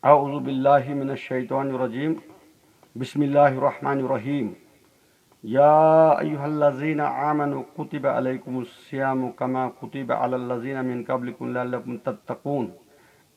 اعوذ باللہ من الشیطان الرجیم بسم اللہ الرحمن الرحیم یا ایہا الذین آمنوا کتب علیکم الصیام کما کتب علی الذین من قبلکم لعلکم تتقون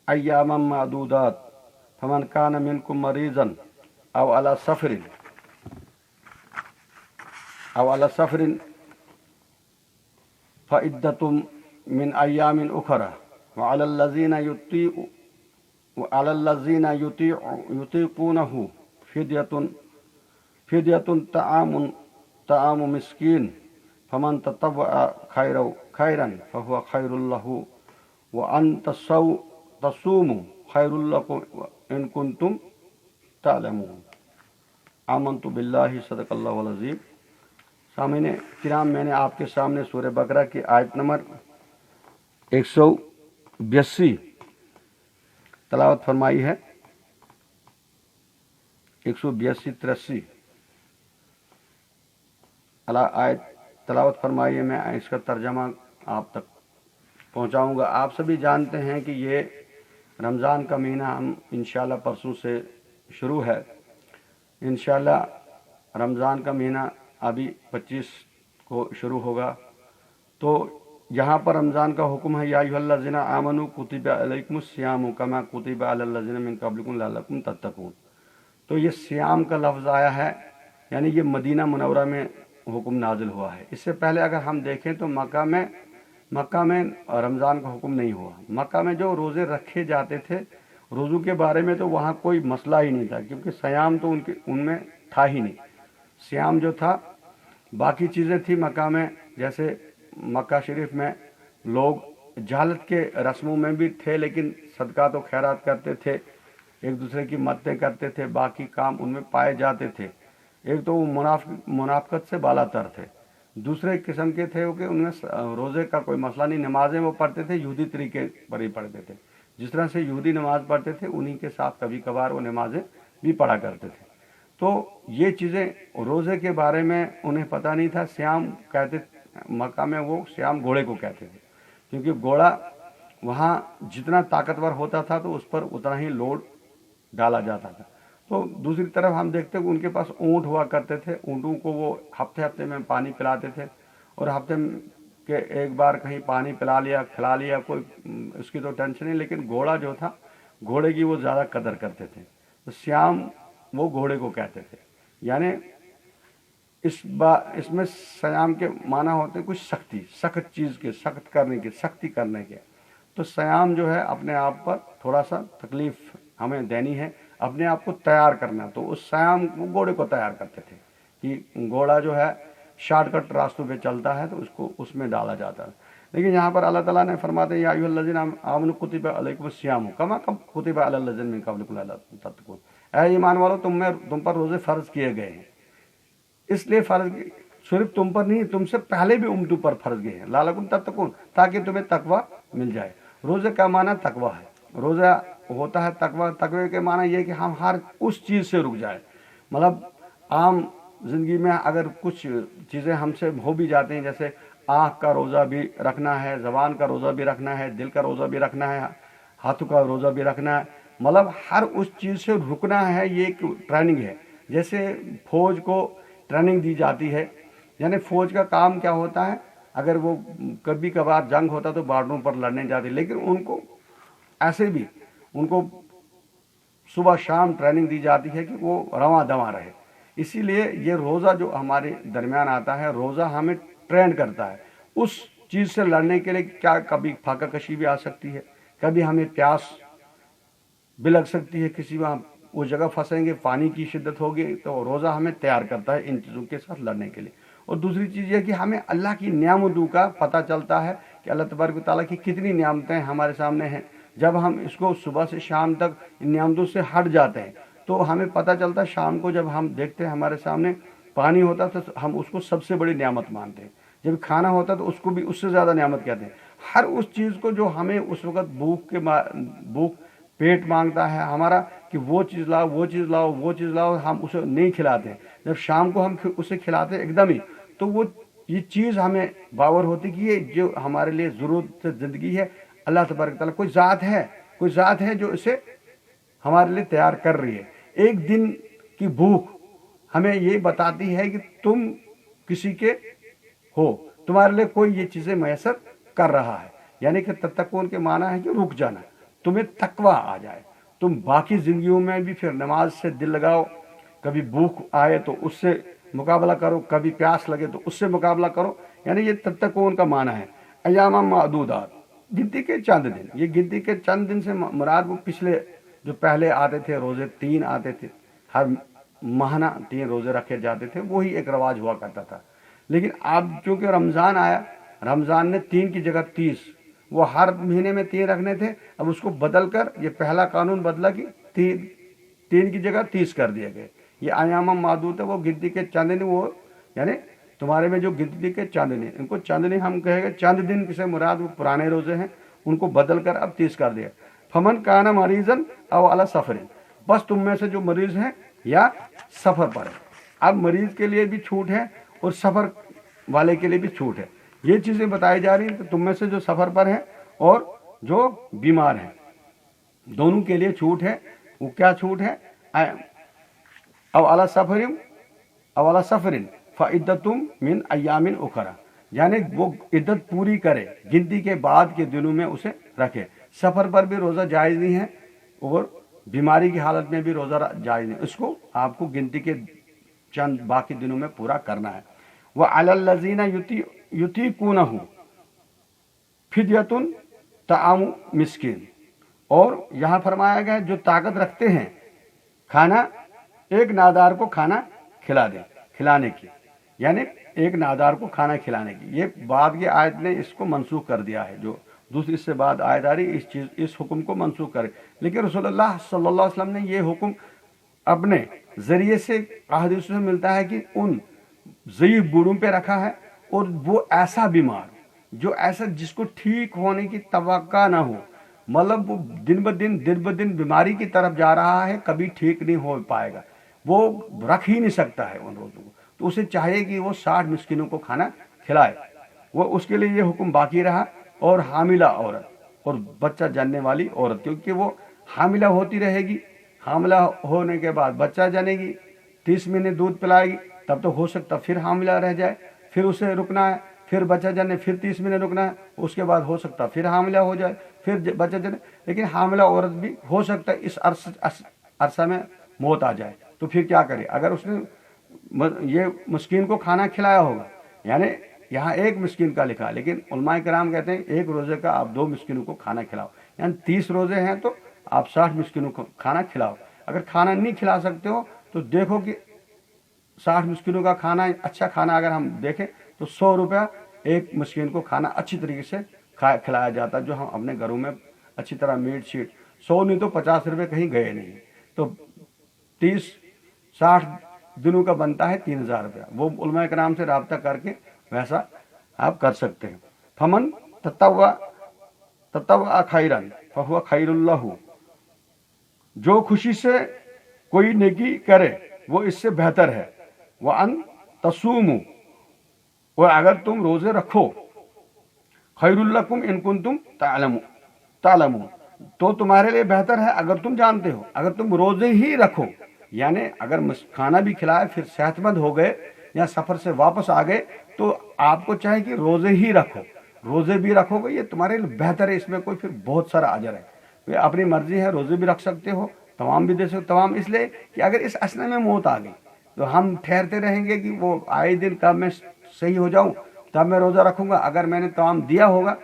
ایاما معدودات فمن کان منکم مریضا او علی سفر فعدۃ من ایام اخرى وعلى الذين يطيقونه فدية طعام مسكين فمن تطوع خيرا فهو خير له وأن تصوموا خير لكم إن كنتم تعلمون آمنت بالله صدق اللہ العظیم۔ سامعین کرام، میں نے آپ کے سامنے سورہ بقرہ کی آیت نمبر 182 تلاوت فرمائی ہے، 182-83 آیت تلاوت فرمائی ہے۔ میں اس کا ترجمہ آپ تک پہنچاؤں گا۔ آپ سبھی جانتے ہیں کہ یہ رمضان کا مہینہ ہم انشاءاللہ پرسوں سے شروع ہے۔ انشاءاللہ رمضان کا مہینہ ابھی 25 کو شروع ہوگا، تو یہاں پر رمضان کا حکم ہے، یا ایھا الذین آمنوا کتب علیکم الصیام کما کتب علی الذین من قبلکم لعلکم تتقون۔ تو یہ صیام کا لفظ آیا ہے، یعنی یہ مدینہ منورہ میں حکم نازل ہوا ہے۔ اس سے پہلے اگر ہم دیکھیں تو مکہ میں رمضان کا حکم نہیں ہوا۔ مکہ میں جو روزے رکھے جاتے تھے، روزوں کے بارے میں تو وہاں کوئی مسئلہ ہی نہیں تھا، کیونکہ صیام تو ان میں تھا ہی نہیں۔ صیام جو تھا، باقی چیزیں تھی مکہ میں، جیسے مکہ شریف میں لوگ جہالت کے رسموں میں بھی تھے، لیکن صدقات و خیرات کرتے تھے، ایک دوسرے کی مددیں کرتے تھے، باقی کام ان میں پائے جاتے تھے۔ ایک تو وہ منافقت سے بالا تر تھے، دوسرے قسم کے تھے وہ کہ ان میں روزے کا کوئی مسئلہ نہیں، نمازیں وہ پڑھتے تھے یہودی طریقے پر ہی پڑھتے تھے، جس طرح سے یہودی نماز پڑھتے تھے انہی کے ساتھ کبھی کبھار وہ نمازیں بھی پڑھا کرتے تھے۔ تو یہ چیزیں روزے کے بارے میں انہیں پتہ نہیں تھا۔ صیام کہتے مکہ میں، وہ صیام گھوڑے کو کہتے تھے، کیونکہ گھوڑا وہاں جتنا طاقتور ہوتا تھا تو اس پر اتنا ہی لوڈ ڈالا جاتا تھا۔ تو دوسری طرف ہم دیکھتے ہیں کہ ان کے پاس اونٹ ہوا کرتے تھے، اونٹوں کو وہ ہفتے میں پانی پلاتے تھے، اور ہفتے کے ایک بار کہیں پانی پلا لیا کھلا لیا، کوئی اس کی تو ٹینشن نہیں، لیکن گھوڑا جو تھا، گھوڑے کی وہ زیادہ قدر کرتے تھے۔ تو صیام وہ گھوڑے کو کہتے تھے، یعنی اس میں صیام کے معنی ہوتے ہیں کچھ سخت چیز کے، سختی کرنے کے۔ تو صیام جو ہے اپنے آپ پر تھوڑا سا تکلیف ہمیں دینی ہے، اپنے آپ کو تیار کرنا۔ تو اس صیام کو گھوڑے کو تیار کرتے تھے کہ گھوڑا جو ہے شارٹ کٹ راستوں پہ چلتا ہے تو اس کو اس میں ڈالا جاتا ہے۔ لیکن یہاں پر اللہ تعالیٰ نے فرماتے ہیں، یا ایھا الذین آمنوا کتب علیکم الصیام کما کتب علی الذین من قبلکم لعلکم تتقون۔ اے ایمان والو، تم پر روزے فرض کیے گئے ہیں، اس لیے فرض صرف تم پر نہیں، تم سے پہلے بھی امتوں پر فرض گئے ہیں، لعلکم تتقون، تاکہ تمہیں تقوی مل جائے۔ روزے کا معنی تقوی ہے۔ روزہ ہوتا ہے تقوی کے معنی یہ کہ ہم ہر اس چیز سے رک جائے۔ مطلب عام زندگی میں اگر کچھ چیزیں ہم سے ہو بھی جاتے ہیں، جیسے آنکھ کا روزہ بھی رکھنا ہے، زبان کا روزہ بھی رکھنا ہے، دل کا روزہ بھی رکھنا ہے، ہاتھوں کا روزہ بھی رکھنا ہے، مطلب ہر اس چیز سے رکنا ہے۔ یہ ایک ٹریننگ ہے، جیسے فوج کو ٹریننگ دی جاتی ہے۔ یعنی فوج کا کام کیا ہوتا ہے، اگر وہ کبھی کبھار جنگ ہوتا تو بارڈروں پر لڑنے جاتے، لیکن ان کو ایسے بھی ان کو صبح شام ٹریننگ دی جاتی ہے کہ وہ رواں دواں رہے۔ اسی لیے یہ روزہ جو ہمارے درمیان آتا ہے، روزہ ہمیں ٹرین کرتا ہے اس چیز سے لڑنے کے لیے۔ کیا کبھی پھاکہ کشی بھی آ سکتی ہے، کبھی ہمیں پیاس بھی لگ سکتی ہے، کسی وہاں اس جگہ پھنسیں گے، پانی کی شدت ہوگی، تو روزہ ہمیں تیار کرتا ہے ان چیزوں کے ساتھ لڑنے کے لیے۔ اور دوسری چیز یہ کہ ہمیں اللہ کی نعمتوں کا پتہ چلتا ہے کہ اللہ تبارک و تعالیٰ کی کتنی نعمتیں ہمارے سامنے ہیں۔ جب ہم اس کو صبح سے شام تک ان نعمتوں سے ہٹ جاتے ہیں تو ہمیں پتہ چلتا ہے، شام کو جب ہم دیکھتے ہیں ہمارے سامنے پانی ہوتا تو ہم اس کو سب سے بڑی نعمت مانتے ہیں، جب کھانا ہوتا تو اس کو بھی اس سے زیادہ نعمت کہتے ہیں۔ ہر اس چیز کو جو ہمیں اس وقت بھوک پیٹ مانگتا ہے ہمارا کہ وہ چیز لاؤ، وہ چیز لاؤ، وہ چیز لاؤ، ہم اسے نہیں کھلاتے ہیں۔ جب شام کو ہم اسے کھلاتے ہیں ایک دم ہی، تو وہ یہ چیز ہمیں باور ہوتی کہ یہ جو ہمارے لیے ضرورت زندگی ہے، اللہ تبارک تعالیٰ کوئی ذات ہے جو اسے ہمارے لیے تیار کر رہی ہے. ایک دن کی بھوک ہمیں یہ بتاتی ہے کہ تم کسی کے ہو، تمہارے لیے کوئی یہ چیزیں میسر کر رہا ہے. یعنی کہ تتقون کے معنی ہے کہ رک جانا، تمہیں تقوی آ جائے. تم باقی زندگیوں میں بھی پھر نماز سے دل لگاؤ، کبھی بھوک آئے تو اس سے مقابلہ کرو، کبھی پیاس لگے تو اس سے مقابلہ کرو. یعنی یہ تتقون کا معنی ہے. ایام معدودات، گنتی کے چند دن. یہ گنتی کے چند دن سے مراد وہ پچھلے جو پہلے آتے تھے روزے 3 آتے تھے، ہر ماہانہ 3 روزے رکھے جاتے تھے، وہی ایک رواج ہوا کرتا تھا. لیکن اب چونکہ رمضان آیا، رمضان نے 3 کی جگہ 30، وہ ہر مہینے میں 3 رکھنے تھے، اب اس کو بدل کر یہ پہلا قانون بدلا کہ 3 کی جگہ 30 کر دیا گیا. یہ ایام معدود ہے، وہ گنتی کے چند دن، وہ یعنی تمہارے میں جو گنتی کے چند دن، ان کو چند دن ہم کہیں گے. چند دن کسے مراد وہ پرانے روزے ہیں، ان کو بدل کر اب 30 کر دیا. فمن کان مریضا او علی سفر، بس تم میں سے جو مریض ہیں یا سفر پر ہے. اب مریض کے لیے بھی چھوٹ ہے اور سفر والے کے لیے بھی چھوٹ ہے. یہ چیزیں بتائی جا رہی ہیں کہ تم میں سے جو سفر پر ہیں اور جو بیمار ہیں، دونوں کے لیے چھوٹ ہے. وہ کیا چھوٹ ہے؟ او علی سفر فعدتم من ایام اخرى، یعنی وہ عدت پوری کرے، گنتی کے بعد کے دنوں میں اسے رکھے. سفر پر بھی روزہ جائز نہیں ہے اور بیماری کی حالت میں بھی روزہ جائز نہیں. اس کو آپ کو گنتی کے چند باقی دنوں میں پورا کرنا ہے. وعلی الذین یطیقونہ فدیۃ طعام مسکین، اور یہاں فرمایا گیا جو طاقت رکھتے ہیں کھانا، ایک نادار کو کھانا کھلانے کی. یعنی ایک نادار کو کھانا کھلانے کی. یہ بعد کی آیت نے اس کو منسوخ کر دیا ہے، جو دوسری سے بعد آیت آ رہی اس حکم کو منسوخ کرے. لیکن رسول اللہ صلی اللہ علیہ وسلم نے یہ حکم اپنے ذریعے سے احادیث سے ملتا ہے کہ ان ضعیف بوڑھوں پہ رکھا ہے، اور وہ ایسا بیمار جو ایسا جس کو ٹھیک ہونے کی توقع نہ ہو، مطلب وہ دن بدن بیماری کی طرف جا رہا ہے، کبھی ٹھیک نہیں ہو پائے گا، وہ رکھ ہی نہیں سکتا ہے ان روزوں کو، تو اسے چاہیے کہ وہ 60 مسکینوں کو کھانا کھلائے. وہ اس کے لیے یہ حکم باقی رہا. اور حاملہ عورت اور بچہ جننے والی عورت، کیونکہ وہ حاملہ ہوتی رہے گی، حاملہ ہونے کے بعد بچہ جنے گی، 30 مہینے دودھ پلائے گی، تب تو ہو سکتا پھر حاملہ رہ جائے، پھر اسے رکنا ہے، پھر بچہ جنے، پھر 30 مہینے رکنا ہے، اس کے بعد ہو سکتا پھر حاملہ ہو جائے، پھر بچہ جنے. لیکن حاملہ عورت بھی ہو سکتا ہے اس عرصہ میں موت آ جائے، تو پھر کیا کرے؟ اگر اس نے یہ مسکین کو کھانا کھلایا ہوگا، یعنی یہاں ایک مسکین کا لکھا، لیکن علماء کرام کہتے ہیں ایک روزے کا آپ 2 مسکینوں کو کھانا کھلاؤ. یعنی 30 روزے ہیں تو آپ 60 مسکینوں کو کھانا کھلاؤ. اگر کھانا نہیں کھلا سکتے ہو تو دیکھو کہ 60 مسکینوں کا کھانا، اچھا کھانا اگر ہم دیکھیں تو 100 روپیہ ایک مسکین کو کھانا اچھی طریقے سے کھلایا جاتا ہے، جو ہم اپنے گھروں میں اچھی طرح میٹ شیٹ. 100 نہیں تو 50 روپے کہیں گئے نہیں. تو 60 دنوں کا بنتا ہے 3000 روپیہ. وہ علماء کرام سے رابطہ کر کے ویسا آپ کر سکتے ہیں. فمن تطوع خیرا فہو خیر اللہ، جو خوشی سے کوئی نیکی کرے وہ اس سے بہتر ہے. وان تصوموا، اور اگر تم روزے رکھو، خیر لکم ان کنتم تعلمون، تو تمہارے لیے بہتر ہے اگر تم جانتے ہو. اگر تم روزے ہی رکھو، یعنی اگر کھانا بھی کھلائے پھر صحت مند ہو گئے یا سفر سے واپس آ گئے، تو آپ کو چاہے کہ روزے ہی رکھو. روزے بھی رکھو گے یہ تمہارے لیے بہتر ہے، اس میں کوئی پھر بہت سارا اجر ہے. اپنی مرضی ہے، روزے بھی رکھ سکتے ہو، تمام بھی دے سکتے. تمام اس لیے کہ اگر اس اثنا میں موت آ گئی تو ہم ٹھہرتے رہیں گے کہ وہ آئے دن کب میں صحیح ہو جاؤں تب میں روزہ رکھوں گا. اگر میں نے تمام دیا ہوگا،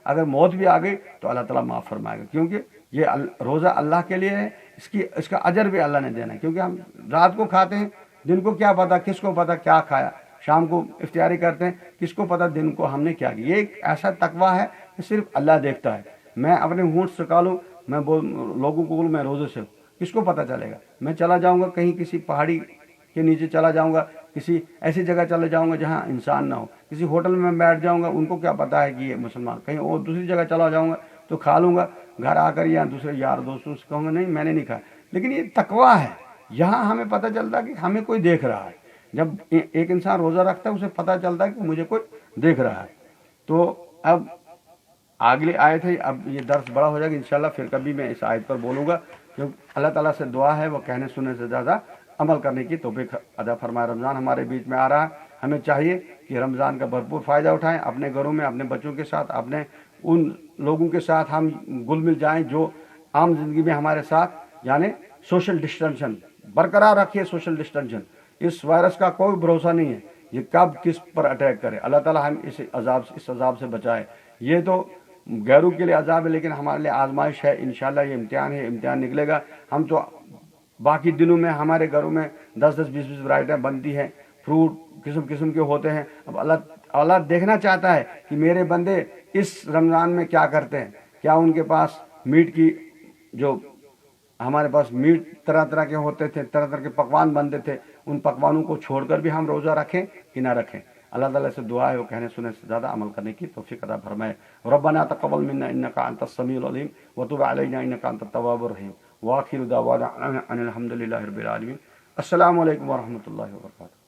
اگر موت بھی آ گئی تو اللہ تعالیٰ معاف فرمائے گا، کیونکہ یہ روزہ اللہ کے لیے ہے. اس کا اجر بھی اللہ نے دینا ہے، کیونکہ ہم رات کو کھاتے ہیں، دن کو کیا پتا، کس کو پتا کیا کھایا. شام کو افطاری کرتے ہیں، کس کو پتا دن کو ہم نے کیا کیا. یہ ایک ایسا تقویٰ ہے کہ صرف اللہ دیکھتا ہے. میں اپنے ہونٹ سکا لوں، میں لوگوں کو بولوں میں روزے سے، کس کو پتا چلے گا؟ میں چلا جاؤں گا کہیں، کسی پہاڑی کے نیچے چلا جاؤں گا، کسی ایسی جگہ چلے جاؤں گا جہاں انسان نہ ہو، کسی ہوٹل میں بیٹھ جاؤں گا، ان کو کیا پتا ہے کہ یہ مسلمان. کہیں اور دوسری جگہ چلا جاؤں گا تو کھا لوں گا، گھر آ کر یا دوسرے یار دوستوں سے کہوں گا نہیں میں نے نہیں کھایا. لیکن یہ تقویٰ ہے. یہاں ہمیں پتہ چلتا ہے کہ ہمیں کوئی دیکھ رہا ہے. جب ایک انسان روزہ رکھتا ہے اسے پتہ چلتا ہے کہ مجھے کوئی دیکھ رہا ہے. تو اب اگلی آیت ہے، اب یہ درس بڑا ہو جائے گا انشاءاللہ، پھر کبھی میں اس آیت پر بولوں گا. جو اللہ تعالیٰ سے دعا ہے وہ کہنے سننے سے زیادہ عمل کرنے کی توفیق عطا فرمائے۔ رمضان ہمارے بیچ میں آ رہا ہے، ہمیں چاہیے کہ رمضان کا بھرپور فائدہ اٹھائیں، اپنے گھروں میں اپنے بچوں کے ساتھ، اپنے ان لوگوں کے ساتھ ہم گل مل جائیں جو عام زندگی میں ہمارے ساتھ، یعنی سوشل ڈسٹینشن برقرار رکھیے۔ سوشل ڈسٹینشن، اس وائرس کا کوئی بھروسہ نہیں ہے، یہ کب کس پر اٹیک کرے۔ اللہ تعالیٰ ہم اس عذاب سے بچائے۔ یہ تو غیروں کے لیے عذاب ہے، لیکن ہمارے لیے آزمائش ہے، انشاءاللہ یہ امتحان ہے، امتحان نکلے گا۔ ہم تو باقی دنوں میں ہمارے گھروں میں 10 20 ورائٹیاں بنتی ہیں، فروٹ قسم قسم کے ہوتے ہیں۔ اب اللہ دیکھنا چاہتا ہے کہ میرے بندے اس رمضان میں کیا کرتے ہیں، کیا ان کے پاس میٹ کی، جو ہمارے پاس میٹ طرح طرح کے ہوتے تھے، طرح طرح کے پکوان بنتے تھے، ان پکوانوں کو چھوڑ کر بھی ہم روزہ رکھیں کہ نہ رکھیں۔ اللہ تعالیٰ سے دعا ہے وہ کہنے سننے سے زیادہ عمل کرنے کی توفیق عطا فرمائے۔ ربنا تقبل منا انك انت السميع العليم وتب علينا انك انت التواب الرحيم واخر دعوانا ان الحمد لله رب العالمين۔ السلام علیکم ورحمۃ اللہ وبرکاتہ۔